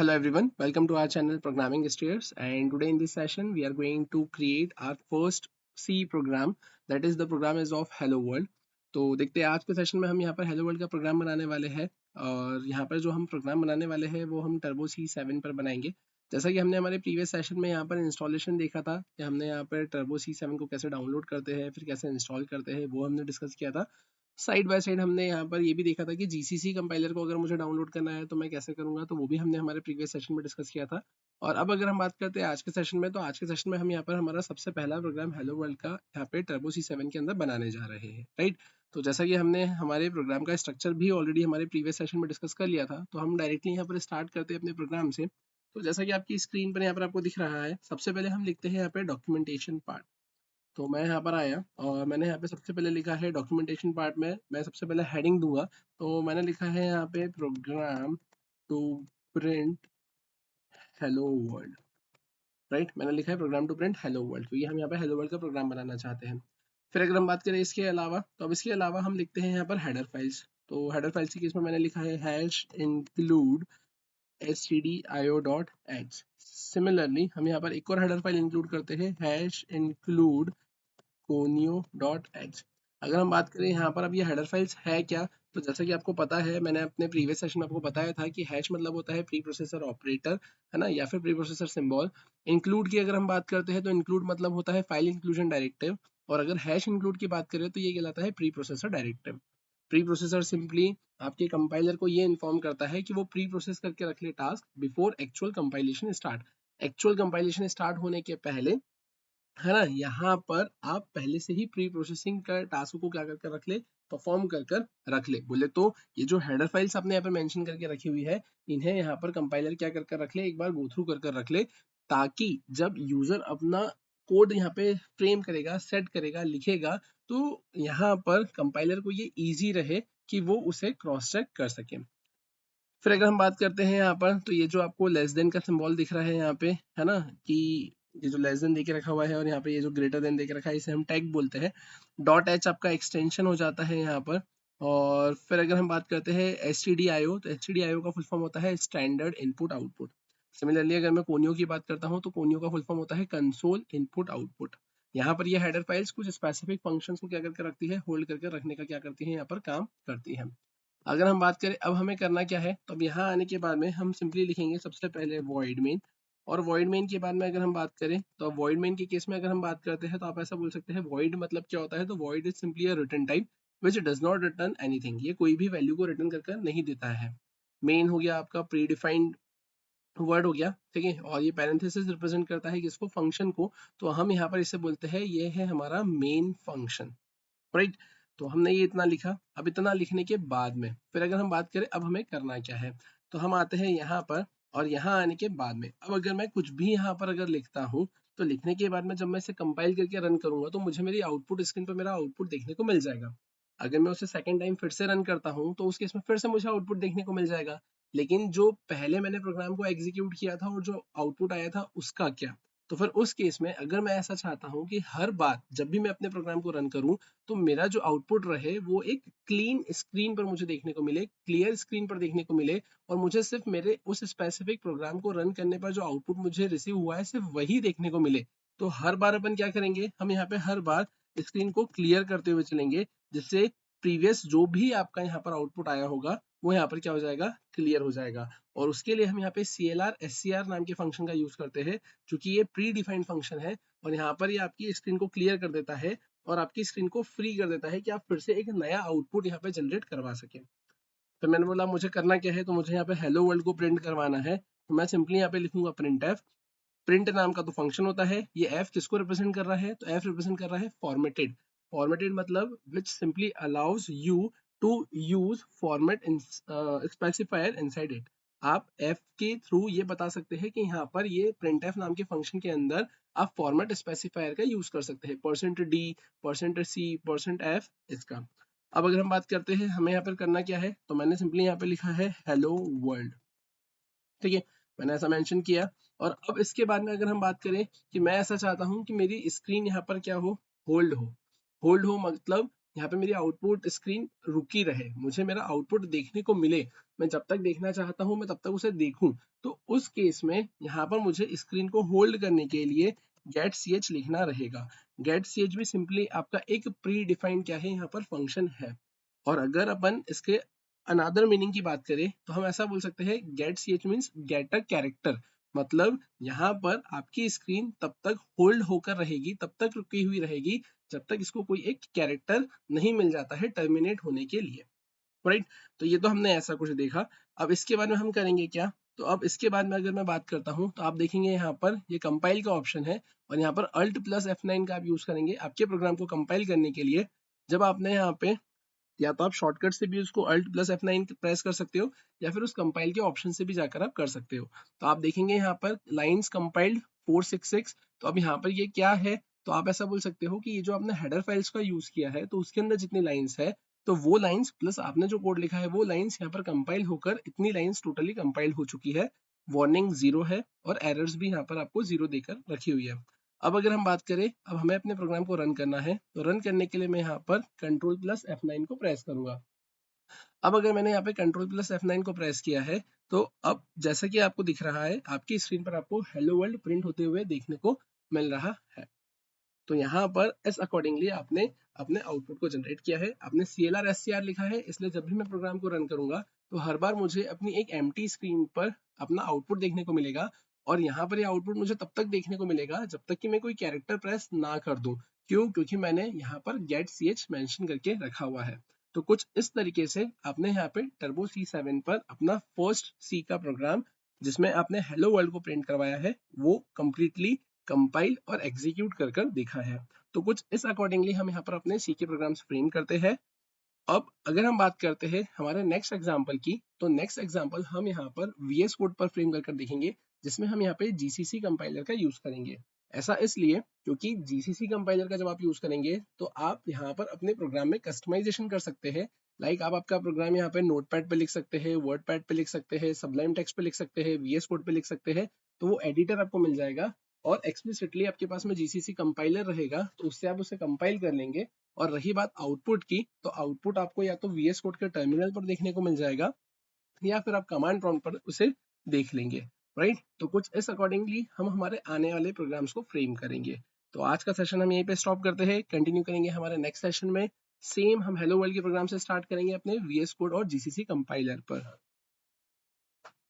Hello everyone, welcome to our channel Programming Steers, and today in this session we are going to create our first C program, that is the program is of Hello World. तो देखते हैं आज के session में हम यहाँ पर Hello World का प्रोग्राम बनाने वाले हैं और यहाँ पर जो हम प्रोग्राम बनाने वाले हैं वो हम Turbo C7 पर बनाएंगे। जैसा कि हमने हमारे प्रीवियस सेशन में यहाँ पर इंस्टॉलेशन देखा था कि हमने यहाँ पर Turbo C7 को कैसे डाउनलोड करते हैं फिर कैसे इंस्टॉल करते हैं वो हमने डिस्कस किया था। साइड बाय साइड हमने यहाँ पर ये भी देखा था कि जीसीसी कंपाइलर को अगर मुझे डाउनलोड करना है तो मैं कैसे करूँगा, तो वो भी हमने हमारे प्रीवियस सेशन में डिस्कस किया था। और अब अगर हम बात करते हैं आज के सेशन में, तो आज के सेशन में हम यहाँ पर हमारा सबसे पहला प्रोग्राम हेलो वर्ल्ड का यहाँ पे टर्बो C7 के अंदर बनाने जा रहे हैं, राइट। तो जैसा कि हमने हमारे प्रोग्राम का स्ट्रक्चर भी ऑलरेडी हमारे प्रीवियस सेशन में डिस्कस कर लिया था, तो हम डायरेक्टली यहाँ पर स्टार्ट करते हैं अपने प्रोग्राम से। तो जैसा कि आपकी स्क्रीन पर यहाँ पर आपको दिख रहा है, सबसे पहले हम लिखते हैं यहाँ पे डॉक्यूमेंटेशन पार्ट। तो मैं यहाँ पर आया और मैंने यहाँ पे सबसे पहले लिखा है डॉक्यूमेंटेशन पार्ट में मैं सबसे पहले हेडिंग दूंगा। तो मैंने लिखा है यहाँ पे program to print hello world, right. मैंने लिखा है program to print hello world क्योंकि हम यहाँ पे हेलो वर्ल्ड का प्रोग्राम बनाना चाहते हैं। फिर अगर हम बात करें इसके अलावा, तो अब इसके अलावा हम लिखते हैं यहाँ पर हेडर फाइल्स। तो हेडर फाइल्स के केस में मैंने लिखा है हैश इंक्लूड stdio.h। सिमिलरली हम यहाँ पर एक और हेडर फाइल इंक्लूड करते हैं हैश इंक्लूड conio.h। अगर हम बात करें यहाँ पर अब ये हेडर फाइल्स है क्या, तो जैसा कि आपको पता है मैंने अपने प्रीवियस सेशन में आपको बताया था कि हैश मतलब होता है प्री प्रोसेसर ऑपरेटर, है ना, या फिर प्री प्रोसेसर सिंबल। इंक्लूड की अगर हम बात करते हैं तो इंक्लूड मतलब होता है फाइल इंक्लूजन डायरेक्टिव, और अगर हैश इंक्लूड की बात करें तो ये कहलाता है pre processor directive. Pre processor simply आपके कंपाइलर को ये इन्फॉर्म करता है कि वो प्री प्रोसेस करके रख ले task before actual compilation start. Actual compilation start होने के पहले, है ना, यहाँ पर आप पहले से ही प्री प्रोसेसिंग का टास्क को क्या करके रख ले, परफॉर्म कर कर रख ले। बोले तो ये जो हेडर फाइल्स आपने यहाँ पे मेंशन करके रखी हुई है, इन्हें यहाँ पर कंपाइलर क्या कर कर रख ले, एक बार गो थ्रू कर कर रख ले, ताकि जब यूजर अपना कोड यहाँ पे फ्रेम करेगा, सेट करेगा, लिखेगा, तो यहाँ पर कंपाइलर को ये ईजी रहे कि वो उसे क्रॉस चेक कर सके। फिर अगर हम बात करते हैं यहाँ पर, तो ये जो आपको लेस देन का सिंबल दिख रहा है यहाँ पे, है ना, कि ये जो लेस देन देके रखा हुआ है और यहाँ पे ये जो ग्रेटर देन देके रखा है, इसे हम टैग बोलते हैं। डॉट एच आपका एक्सटेंशन हो जाता है यहाँ पर। और फिर अगर हम बात करते हैं stdio, तो stdio का फुल फॉर्म होता है स्टैंडर्ड इनपुट आउटपुट। सिमिलरली अगर मैं कोनियो की बात करता हूँ, तो कोनियो का फुल फॉर्म होता है कंसोल इनपुट आउटपुट। यहाँ पर ये हेडर फाइल्स कुछ स्पेसिफिक फंक्शंस को क्या करके रखती है, होल्ड करके रखने का क्या करती है, यहाँ पर काम करती है। अगर हम बात करें अब हमें करना क्या है, तो अब यहाँ आने के बाद में हम सिंपली लिखेंगे सबसे पहले वॉइड मेन। और वॉइड मेन के बाद में अगर हम बात करें, तो वॉइड मेन के केस में अगर हम बात करते हैं तो आप ऐसा बोल सकते हैं वॉइड मतलब क्या होता है, तो void is simply a return type which does not return anything. ये कोई भी वैल्यू को रिटर्न करके नहीं देता है। मेन हो गया आपका प्री डिफाइंड वर्ड हो गया, ठीक है, और ये पैरेंथेसिस रिप्रेजेंट करता है किसको, फंक्शन को। तो हम यहाँ पर इसे बोलते हैं ये है हमारा मेन फंक्शन, राइट। तो हमने ये इतना लिखा। अब इतना लिखने के बाद में फिर अगर हम बात करें अब हमें करना क्या है, तो हम आते हैं यहाँ पर, और यहाँ आने के बाद में अब अगर मैं कुछ भी यहाँ पर अगर लिखता हूँ, तो लिखने के बाद में जब मैं इसे कंपाइल करके रन करूंगा तो मुझे मेरी आउटपुट स्क्रीन पर मेरा आउटपुट देखने को मिल जाएगा। अगर मैं उसे सेकेंड टाइम फिर से रन करता हूँ तो उस केस में फिर से मुझे आउटपुट देखने को मिल जाएगा। लेकिन जो पहले मैंने प्रोग्राम को एग्जीक्यूट किया था और जो आउटपुट आया था उसका क्या, तो फिर उस केस में अगर मैं ऐसा चाहता हूँ कि हर बार जब भी मैं अपने प्रोग्राम को रन करूँ, तो मेरा जो आउटपुट रहे वो एक क्लीन स्क्रीन पर मुझे देखने को मिले, क्लियर स्क्रीन पर देखने को मिले, और मुझे सिर्फ मेरे उस स्पेसिफिक प्रोग्राम को रन करने पर जो आउटपुट मुझे रिसीव हुआ है सिर्फ वही देखने को मिले। तो हर बार अपन क्या करेंगे, हम यहाँ पे हर बार स्क्रीन को क्लियर करते हुए चलेंगे, जिससे प्रीवियस जो भी आपका यहाँ पर आउटपुट आया होगा वो यहाँ पर क्या हो जाएगा, क्लियर हो जाएगा। और उसके लिए हम यहाँ पे CLR SCR नाम के फंक्शन का यूज करते हैं, क्योंकि ये प्री डिफाइंड फंक्शन है, और यहाँ पर ये आपकी स्क्रीन को क्लियर कर देता है और आपकी स्क्रीन को फ्री कर देता है कि आप फिर से एक नया आउटपुट यहाँ पे जनरेट करवा सके। तो मैंने बोला मुझे करना क्या है, तो मुझे यहाँ पे हेलो वर्ल्ड को प्रिंट करवाना है, तो मैं सिंपली यहाँ पे लिखूंगा प्रिंट एफ। प्रिंट नाम का तो फंक्शन होता है, ये एफ किसको रिप्रेजेंट कर रहा है, तो एफ रिप्रेजेंट कर रहा है फॉर्मेटेड। फॉर्मेटेड मतलब which simply allows you to use format specifier inside it. आप एफ के थ्रू ये बता सकते हैं कि यहाँ पर ये प्रिंट एफ नाम के फंक्शन के अंदर आप फॉर्मेट स्पेसिफायर का यूज कर सकते हैं, %d, %c, %f इसका। अब अगर हम बात करते हैं हमें यहाँ पर करना क्या है, तो मैंने सिंपली यहाँ पे लिखा है हेलो वर्ल्ड, ठीक है, मैंने ऐसा मेंशन किया। और अब इसके बाद में अगर हम बात करें कि मैं ऐसा चाहता हूं कि मेरी स्क्रीन यहाँ पर क्या हो, होल्ड हो। होल्ड हो मतलब यहाँ पे मेरी आउटपुट स्क्रीन रुकी रहे, मुझे मेरा आउटपुट देखने को मिले, मैं जब तक देखना चाहता हूँ मैं तब तक उसे देखूं, तो उस केस में यहाँ पर मुझे स्क्रीन को होल्ड करने के लिए गेट सी एच लिखना रहेगा। गेट सी एच भी सिंपली आपका एक प्री डिफाइंड क्या है यहाँ पर फंक्शन है। और अगर अपन इसके अनदर मीनिंग की बात करें तो हम ऐसा बोल सकते हैं get C H means get a character, मतलब यहाँ पर आपकी स्क्रीन तब तक होल्ड होकर रहेगी, तब तक रुकी हुई रहेगी जब तक इसको कोई एक कैरेक्टर नहीं मिल जाता है टर्मिनेट होने के लिए, राइट। तो ये तो हमने ऐसा कुछ देखा। अब इसके बाद में हम करेंगे क्या, तो अब इसके बाद में अगर मैं बात करता हूँ तो आप देखेंगे यहाँ पर ये कंपाइल का ऑप्शन है और यहाँ पर अल्ट प्लस F9 का आप यूज करेंगे आपके प्रोग्राम को कंपाइल करने के लिए। जब आपने यहाँ पे या तो आप शॉर्टकट से भी उसको अल्ट प्लस F9 प्रेस कर सकते हो या फिर उस कंपाइल के ऑप्शन से भी जाकर आप कर सकते हो। तो आप देखेंगे यहाँ पर लाइंस कंपाइल्ड 466, तो अब यहाँ पर ये क्या है, तो आप ऐसा बोल सकते हो कि ये जो आपने हेडर फाइल्स का यूज किया है तो उसके अंदर जितनी लाइंस है तो वो लाइंस प्लस आपने जो कोड लिखा है वो लाइंस यहाँ पर कंपाइल होकर इतनी लाइंस टोटली कंपाइल हो चुकी है। वार्निंग 0 है और एरर्स भी यहाँ पर आपको 0 देकर रखी हुई है। अब अगर हम बात करें, अब हमें अपने प्रोग्राम को रन करना है, तो रन करने के लिए मैं यहाँ पर कंट्रोल प्लस F9 को प्रेस करूंगा। अब अगर मैंने यहाँ पे कंट्रोल प्लस F9 को प्रेस किया है तो अब जैसा कि आपको दिख रहा है आपकी स्क्रीन पर आपको हेलो वर्ल्ड प्रिंट होते हुए देखने को मिल रहा है। तो यहाँ पर इस अकॉर्डिंगली आपने अपने आउटपुट को जनरेट किया है, आपने CLR SCR लिखा है, इसलिए जब भी मैं प्रोग्राम को रन करूंगा तो हर बार मुझे अपनी एक एम्प्टी स्क्रीन पर अपना आउटपुट देखने को मिलेगा। और यहाँ पर ये आउटपुट मुझे तब तक देखने को मिलेगा जब तक कि मैं कोई कैरेक्टर प्रेस ना कर दूं। क्यों? क्योंकि मैंने यहाँ पर गेट सी एच मेंशन करके रखा हुआ है। तो कुछ इस तरीके से आपने यहाँ पे टर्बो C7 पर अपना फर्स्ट सी का प्रोग्राम जिसमें आपने हेलो वर्ल्ड को प्रिंट करवाया है वो कंप्लीटली कंपाइल और एग्जीक्यूट कर देखा है। तो कुछ इस अकॉर्डिंगली हम यहाँ पर अपने सी के प्रोग्राम्स फ्रेम करते हैं। अब अगर हम बात करते हैं हमारे नेक्स्ट एग्जाम्पल की, तो नेक्स्ट एग्जाम्पल हम यहाँ पर VS कोड पर फ्रेम कर देखेंगे जिसमें हम यहाँ पे GCC कंपाइलर का यूज करेंगे। ऐसा इसलिए क्योंकि GCC कंपाइलर का जब आप यूज करेंगे तो आप यहाँ पर अपने प्रोग्राम में कस्टमाइजेशन कर सकते हैं। लाइक आप आपका प्रोग्राम यहाँ पे नोटपैड पे लिख सकते हैं, वर्ड पैड पे लिख सकते हैं, सबलाइम टेक्स्ट पे लिख सकते हैं, VS कोड पे लिख सकते हैं, तो वो एडिटर आपको मिल जाएगा। और एक्सप्लिसिटली आपके पास में GCC कंपाइलर रहेगा तो उससे आप उसे कंपाइल कर लेंगे। और रही बात आउटपुट की, तो आउटपुट आपको या तो VS कोड के टर्मिनल पर देखने को मिल जाएगा या फिर आप कमांड प्रॉम्प्ट पर उसे देख लेंगे, राइट। तो कुछ इस अकॉर्डिंगली हम हमारे आने वाले प्रोग्राम्स को फ्रेम करेंगे। तो आज का सेशन हम यहीं पे स्टॉप करते हैं, कंटिन्यू करेंगे हमारे नेक्स्ट सेशन में। सेम हम हेलो वर्ल्ड के प्रोग्राम से स्टार्ट करेंगे अपने VS कोड और GCC कंपाइलर पर।